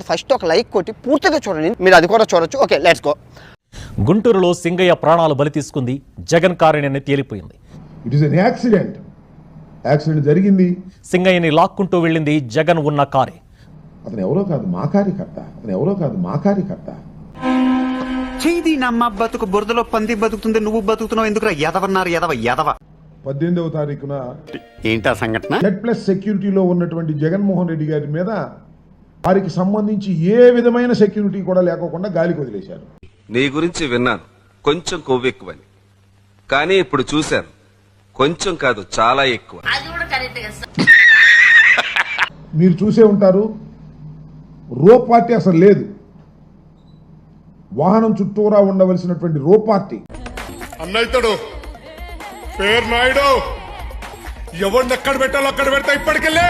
First ఒక like కొట్టి పూర్తిగా చూడండి, మీరు అది కూడా చూడొచ్చు. Okay, let's go. గుంటూరులో సింగయ్య ప్రాణాలు బలి తీసుకుంది, జగన్ కారుని తేలిపోయింది. ఇట్ ఇస్ ఎన్ యాక్సిడెంట్ జరిగింది. సింగయ్యని లాక్కుంటూ వెళ్ళింది జగన్ ఉన్న కారే. అతను ఎవరో కాదు మా కార్యకర్త. చేది నమ్మ బతుకు బురదలో పంది బతుకుతుంది, నువ్వు బతుకుతున్నావు ఎందుకురా ఎదవన్నారు ఎదవ 18వ తారీఖున ఏంటా సంఘటన? Z+ సెక్యూరిటీలో ఉన్నటువంటి జగన్మోహన్ రెడ్డి గారి మీద వారికి సంబంధించి ఏ విధమైన సెక్యూరిటీ కూడా లేకోకుండా గాలికి వదిలేశారు. నీ గురించి విన్నాను, కొంచెం కొవ్వెక్కువని, కానీ ఇప్పుడు చూశాను కొంచెం కాదు చాలా ఎక్కువ. మీరు చూసే ఉంటారు, రో పార్టీ అసలు లేదు. వాహనం చుట్టూరా ఉండవలసినటువంటి రో పార్టీ అన్నయ్యతడు పేరు నాయుడు ఎవరిని ఎక్కడ పెట్టాలో అక్కడ పెడతా. ఇప్పటికెళ్ళే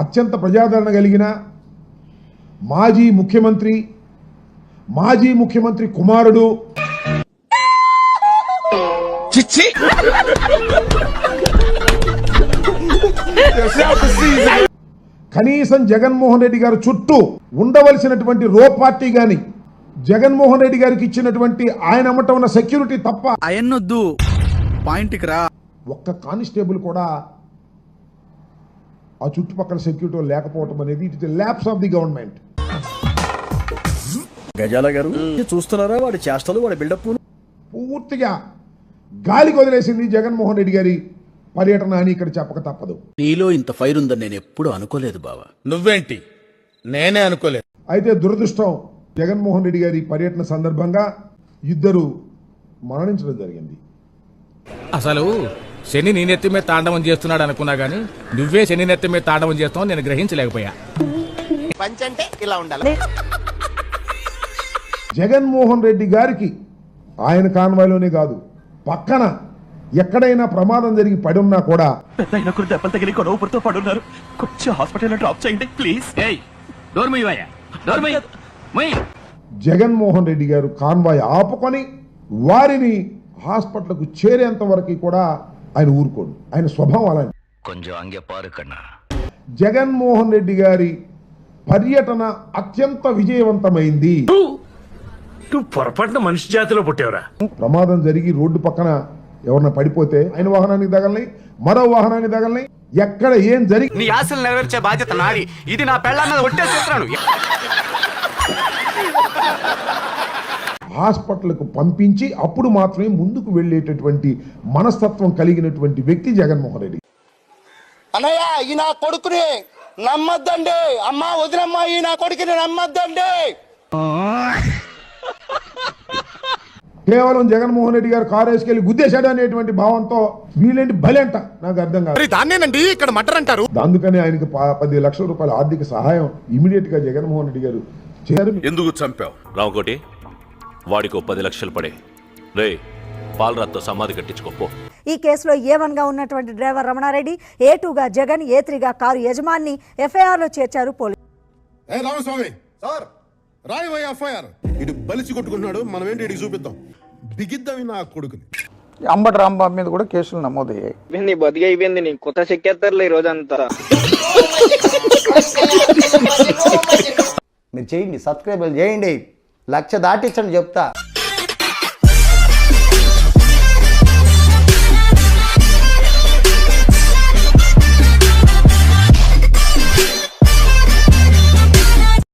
అత్యంత ప్రజాదరణ కలిగిన మాజీ ముఖ్యమంత్రి కుమారుడు చిచ్చి కనీసం జగన్మోహన్ రెడ్డి గారు చుట్టూ ఉండవలసినటువంటి రో పార్టీ గాని, జగన్మోహన్ రెడ్డి గారికి ఇచ్చినటువంటి ఆయన అమ్మట ఉన్న సెక్యూరిటీ తప్ప అయన్నొద్దు పాయింట్కి రా, ఒక్క కానిస్టేబుల్ కూడా ఆ చుట్టుపక్కల సెక్యూరిటీ లేకపోవటం అనేది it is lapse of the government. Gajala గారు చూస్తున్నారా వాడి చేష్టలు, వాడి బిల్డప్ పూర్తిగా గాలికి వదిలేసింది జగన్మోహన్ రెడ్డి గారి పర్యటన అని ఇక్కడ చెప్పక తప్పదు. నీలో ఇంత ఫైర్ ఉందని నేను ఎప్పుడు అనుకోలేదు బావా. నువ్వేంటి, నేనే అనుకోలేదు. అయితే దురదృష్టం, జగన్మోహన్ రెడ్డి గారి పర్యటన సందర్భంగా ఇద్దరు మరణించడం జరిగింది. అసలు శని నీ నెత్తి మీద తాండవం చేస్తున్నాడు అనుకున్నా గానీ నువ్వే శని నెత్తి మీద తాండవం చేస్తావు నేను గ్రహించలేకపోయా. పంచంటే ఇలా ఉండాలి. జగన్మోహన్ రెడ్డి గారికి ఆయన కాన్వాయ్లోనే కాదు, పక్కన ఎక్కడైనా ప్రమాదం జరిగి పడి ఉన్నా కూడా దెబ్బలు తగిలి గొడవపురితో పడున్నారు, కొంచెం హాస్పిటల్లో డ్రాప్ చేయండి ప్లీజ్. జగన్మోహన్ రెడ్డి గారు కాన్వాయ్ ఆపుకొని వారిని హాస్పిటల్కు చేరేంత వరకు కూడా ఆయన ఊరుకోడు. ఆయన స్వభావం అలాంటి. జగన్మోహన్ రెడ్డి గారి పర్యటన అత్యంత విజయవంతమైంది. పొరపాటున మనిషి జాతిలో పుట్టేవరా. ప్రమాదం జరిగి రోడ్డు పక్కన ఎవరన్నా పడిపోతే ఆయన వాహనానికి తగలనాయి, మరో వాహనానికి తగలనాయి. ఎక్కడ ఏం జరిగి నీ ఆశలు నెరవేర్చే బాధ్యత నాది. ఇది నా పెళ్ళాన్నది ఒట్టే చేస్తున్నాను. హాస్పిటల్కు పంపించి అప్పుడు మాత్రమే ముందుకు వెళ్ళేటటువంటి మనస్తత్వం కలిగినటువంటి వ్యక్తి జగన్మోహన్ రెడ్డి. అన్నయ్య, ఈ నా కొడుకుని నమ్మద్దండి, అమ్మా వదినమ్మా, ఈ నా కొడుకుని నమ్మద్దండి. కేవలం జగన్మోహన్ రెడ్డి గారు కారు వేసుకెళ్లి గుద్దేశాడు అనేటువంటి భావంతో వీళ్ళేంటి బలంట నాకు అర్థం కాదు. దాన్నేనండి ఇక్కడ మటర్ అంటారు. అందుకని ఆయనకు 10 లక్షల రూపాయల ఆర్థిక సహాయం ఇమీడియట్ గా జగన్మోహన్ రెడ్డి గారు చేశారు. ఎందుకు చంపావు రామకోటి? వాడికి 10 లక్షలు పడే రే పాలరాత్తో సమాధి కట్టించుకోపో. ఈ కేసులో A1 గా ఉన్నటువంటి డ్రైవర్ రమణారెడ్డి, A2 గా జగన్, A3 గా కారు యజమాని FIR లో చేర్చారు పోలీసులు. Ramaswamy sir, Rayavayya FIR. ఇటు బలిసి కొట్టుకుంటున్నాడు, మనం ఏంటి ఇటు చూపిద్దాం, బిగిద్దాం నా కొడుకుని. అంబటి రాంబాబు మీద కూడా కేసులు నమోదయ్యాయి. నీ బతిగా అయిపోయింది, నీ కొత్త చెక్కేస్తారులే ఈ రోజంతా. మీరు చేయండి, సబ్స్క్రైబ్ చేయండి, 1,00,000 దాటించండి చెప్తా.